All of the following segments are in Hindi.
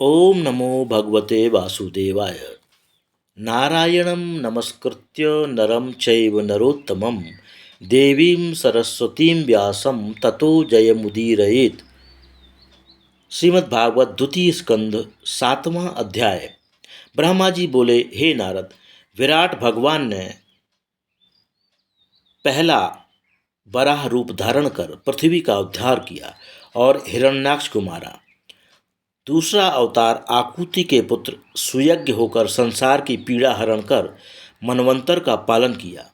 ओम नमो भगवते वासुदेवाय। नारायणं नमस्कृत्य नरं चैव नरोत्तमं देवीं सरस्वतीं व्यासं ततो जयमुदीरयेत्। श्रीमद्भागवत द्वितीय स्कंद सातवां अध्याय। ब्रह्मा जी बोले, हे नारद, विराट भगवान ने पहला वराह रूप धारण कर पृथ्वी का उद्धार किया और हिरण्याक्ष को मारा। दूसरा अवतार आकुति के पुत्र सुयज्ञ होकर संसार की पीड़ा हरण कर मनवंतर का पालन किया।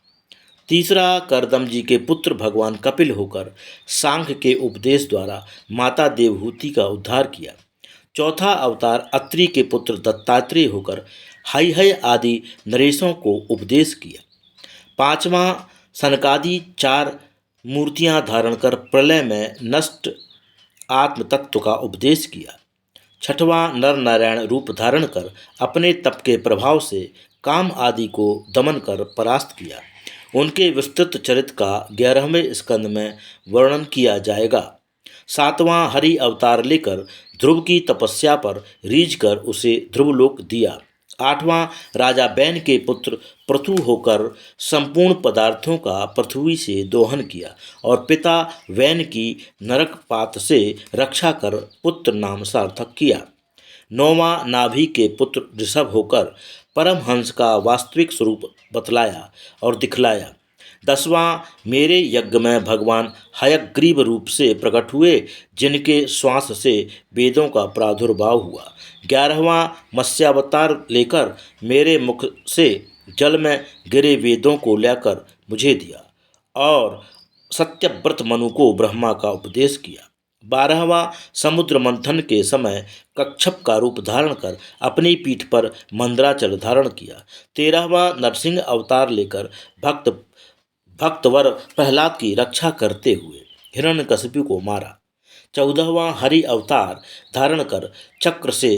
तीसरा करदम जी के पुत्र भगवान कपिल होकर सांख्य के उपदेश द्वारा माता देवहूति का उद्धार किया। चौथा अवतार अत्रि के पुत्र दत्तात्रेय होकर हय आदि नरेशों को उपदेश किया। पांचवा सनकादि चार मूर्तियां धारण कर प्रलय में नष्ट आत्म तत्व का उपदेश किया। छठवां नर नारायण रूप धारण कर अपने तप के प्रभाव से काम आदि को दमन कर परास्त किया। उनके विस्तृत चरित का 11वें स्कंद में वर्णन किया जाएगा। सातवां हरि अवतार लेकर ध्रुव की तपस्या पर रीझ कर उसे ध्रुवलोक दिया। आठवां राजा बैन के पुत्र पृथु होकर संपूर्ण पदार्थों का पृथ्वी से दोहन किया और पिता वैन की नरकपात से रक्षा कर पुत्र नाम सार्थक किया। नौवां नाभि के पुत्र ऋषभ होकर परमहंस का वास्तविक स्वरूप बतलाया और दिखलाया। 10वां मेरे यज्ञ में भगवान हयग्रीव रूप से प्रकट हुए, जिनके श्वास से वेदों का प्रादुर्भाव हुआ। 11वां मत्स्यावतार लेकर मेरे मुख से जल में गिरे वेदों को लेकर मुझे दिया और सत्यव्रत मनु को ब्रह्मा का उपदेश किया। 12वां समुद्र मंथन के समय कच्छप का रूप धारण कर अपनी पीठ पर मंदराचल धारण किया। 13वां नरसिंह अवतार लेकर भक्तवर प्रहलाद की रक्षा करते हुए हिरण्यकशिपु को मारा। 14वां हरि अवतार धारण कर चक्र से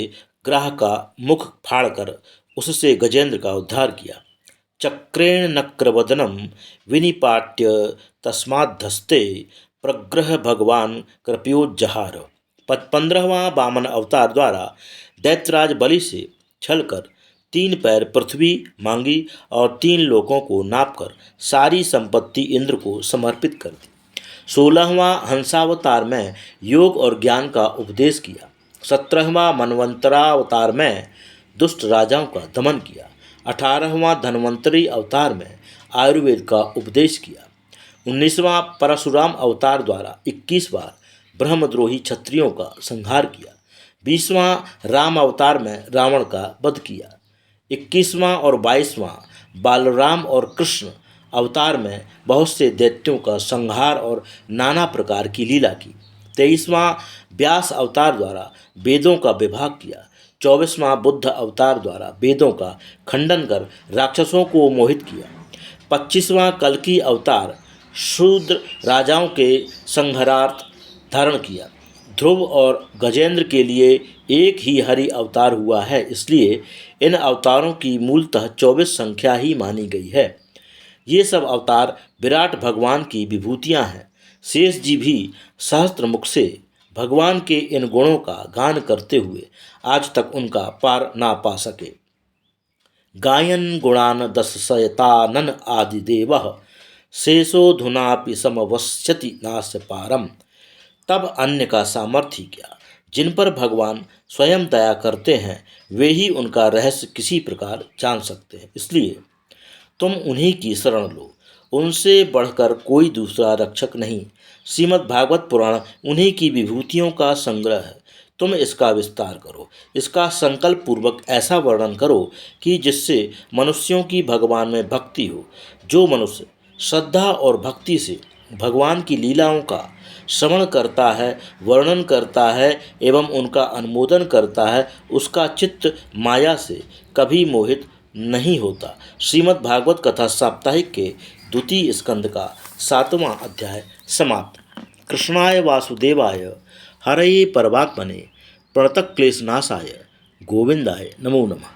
ग्राह का मुख फाड़कर उससे गजेंद्र का उद्धार किया। चक्रेण नक्रवदनम विनिपाट्य तस्माद्धस्ते प्रग्रह भगवान कृपयोज्जहार। 15वां वामन अवतार द्वारा दैत्यराज बलि से छलकर 3 पैर पृथ्वी मांगी और 3 लोकों को नापकर सारी संपत्ति इंद्र को समर्पित कर दी। 16वां हंसावतार में योग और ज्ञान का उपदेश किया। 17वां मनवंतरावतार में दुष्ट राजाओं का दमन किया। 18वां धन्वंतरी अवतार में आयुर्वेद का उपदेश किया। 19वां परशुराम अवतार द्वारा 21 बार ब्रह्मद्रोही क्षत्रियों का संहार किया। 20वां राम अवतार में रावण का वध किया। 21वां और 22वां बालराम और कृष्ण अवतार में बहुत से दैत्यों का संहार और नाना प्रकार की लीला की। 23वां व्यास अवतार द्वारा वेदों का विभाग किया। 24वां बुद्ध अवतार द्वारा वेदों का खंडन कर राक्षसों को मोहित किया। 25वां कल्कि अवतार शूद्र राजाओं के संहारार्थ धारण किया। ध्रुव और गजेंद्र के लिए एक ही हरि अवतार हुआ है, इसलिए इन अवतारों की मूलतः 24 संख्या ही मानी गई है। ये सब अवतार विराट भगवान की विभूतियां हैं। शेष जी भी सहस्त्र मुख से भगवान के इन गुणों का गान करते हुए आज तक उनका पार ना पा सके। गायन गुणान दशशयतानन आदिदेवः शेषोधुनापि समवस्यति नास्य पारम। तब अन्य का सामर्थ्य क्या, जिन पर भगवान स्वयं दया करते हैं वे ही उनका रहस्य किसी प्रकार जान सकते हैं, इसलिए तुम उन्हीं की शरण लो। उनसे बढ़कर कोई दूसरा रक्षक नहीं। श्रीमद् भागवत पुराण उन्हीं की विभूतियों का संग्रह है। तुम इसका विस्तार करो, इसका संकल्प पूर्वक ऐसा वर्णन करो कि जिससे मनुष्यों की भगवान में भक्ति हो। जो मनुष्य श्रद्धा और भक्ति से भगवान की लीलाओं का श्रवण करता है, वर्णन करता है एवं उनका अनुमोदन करता है, उसका चित्त माया से कभी मोहित नहीं होता। श्रीमद् भागवत कथा साप्ताहिक के द्वितीय स्कंद का 7वां अध्याय समाप्त। कृष्णाय वासुदेवाय हरये परमात्मने प्रणतक्लेशनाशाय गोविंदाय नमो नमः।